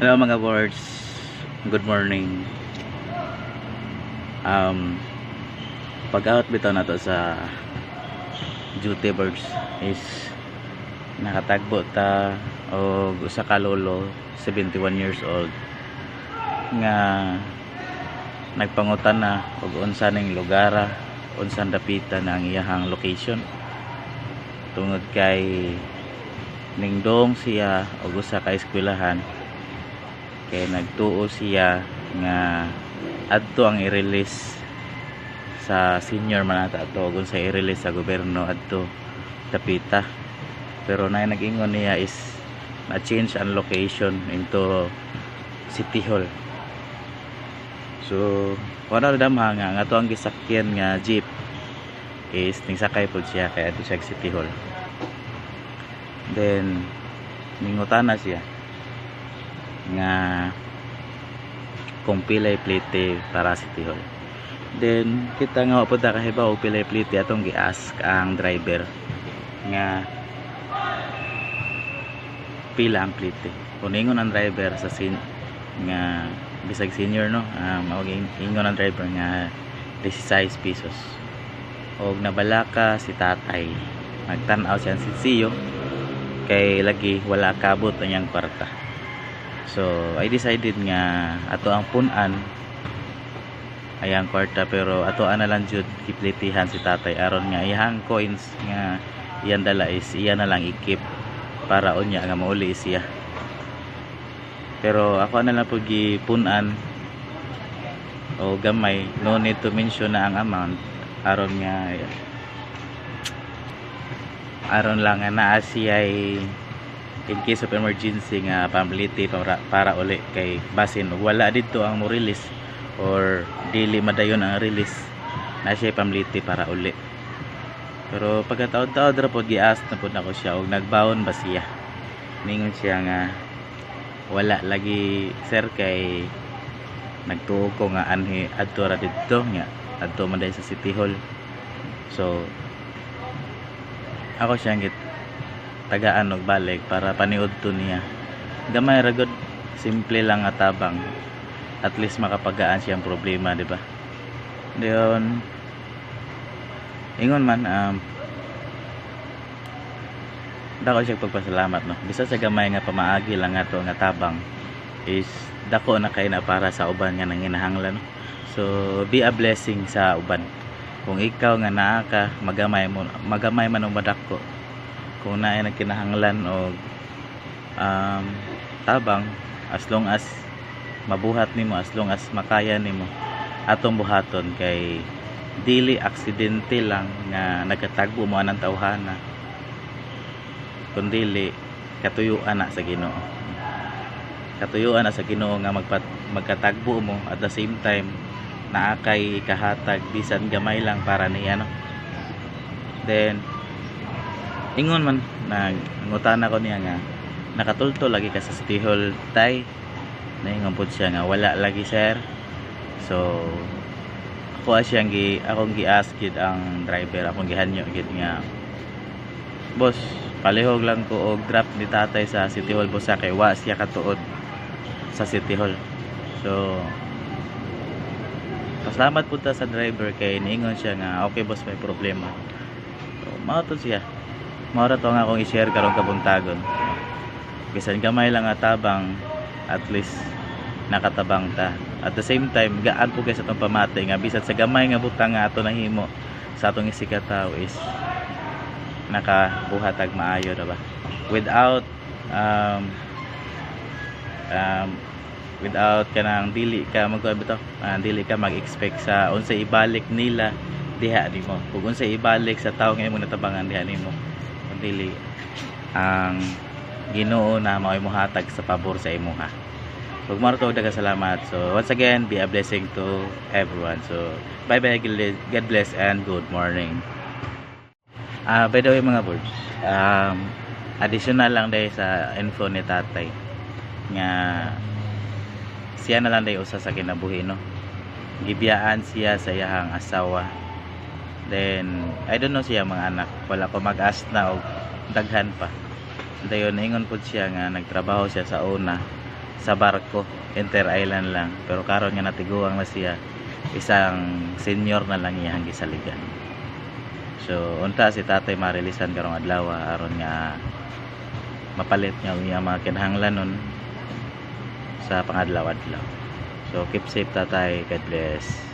Hello mga boards, good morning. Pag-out bitaw na to sa duty birds is nakatagbo ta og usa ka lolo 71 years old nga nagpangutan na og unsa ning lugar, unsan dapitan ang iyahang location tungod kay ningdong siya og usa ka eskwelahan kay nagtuo siya nga adto ang i-release sa senior man ata ato kung sa i-release sa gobyerno adto dapita, pero na nag-ingon niya is na change ang location into City Hall. So wala damha nga ato ang gisakyan nga jeep is ningsakay pod siya kay adto sa City Hall. Then ningutana siya nga kung pilay plite para City Hall. Then kita nga po ta kahibaw og pilay plite atong gi-ask ang driver nga pila ang plite. Kuningon ang driver sa nga bisag senior no, ingon ang driver nga 16 pesos. Og nabalaka si tatay nagtan-aw siya si Siyo kay lagi wala kabot ang iyang kwarta. So I decided nga ato ang punan ayang kwarta, pero ato na lang jud kiplitihan si tatay aron nga iyang coins nga iyan dala is iya na lang ikip para unya nga mauli siya. Pero ako na lang pud gipunan o gamay, no need to mention na ang amount aron lang nga naa siya in case of emergency nga pambiliti para uli kay basin wala dito ang mo release or dili madayon ang release na siya pambiliti para uli. Pero pagkataod-taod ra pod gi-ask na pod nako siya og nagbaon ba siya, ningon siya nga wala lagi sir kay nagtuo ko nga anhi adto ra dito nga adto man sa City Hall. So ako siya tagaan og balik para paniudto niya. Gamay ra gud, simple lang nga tabang. At least makapagaan siyang problema, di ba? Diyon ingon man dako siya pagpasalamat no. Bisa sa gamay nga pamaagi lang ato nga tabang is dako na kay na para sa uban nga nanginahanglan no? So be a blessing sa uban. Kung ikaw nga naa ka magamay man og madako, kung naay nagkinahanglan og tabang, as long as mabuhat nimo, as long as makaya nimo atong buhaton kay dili aksidente lang nga nagkatagbo mo anang tawhana, kundi katuyuan na sa Ginoo. Katuyuan na sa Ginoo nga magkatagbo mo at the same time naa kay kahatag bisan gamay lang para niya no. Then ingon man nangutana ko niya nga nakatulto lagi ka sa City Hall tay, naingon po siya nga wala lagi sir. So akong gi-ask gid ang driver, akong gihanyo gid nga boss palihog lang ko og drop ni tatay sa City Hall boss kay wa siya katuod sa City Hall. So pasalamat po ta sa driver kay niingon siya nga okay boss may problema. So mao to siya, mao ra to nga akong i-share karon kabuntagon. Bisan gamay lang nga tabang, at least nakatabang ta. At the same time gaan po guys atong pamati nga bisan sa gamay nga butang nga ato nahimo sa atong isikataw is nakabuhatag maayo ra ba, without kanang dili ka dili ka mag-expect sa unsay ibalik nila diha nimo, kung unsay ibalik sa tawo nga imong natabangan diha nimo, kundi ang Ginoo na mao'y mohatag sa pabor sa imuha. Ug marto daghang salamat. So once again, be a blessing to everyone. So bye bye, God bless and good morning. By the way mga boards, additional lang dahil sa info ni tatay nga siya na lang dahil usa sa kinabuhi no. Gibiyaan siya sa iyang asawa. Then I don't know siya mga anak, wala ko mag-ask na og daghan pa. Dayon ingon po siya nga nagtrabaho siya sa una sa barko, inter island lang, pero karon nga natiguang na siya, isang senior na lang iyang gisaligan. So unta si tatay marilisan karong adlaw aron nga mapalit nga iyang mga kinahanglanon sa pangadlaw-adlaw. So keep safe tatay, God bless.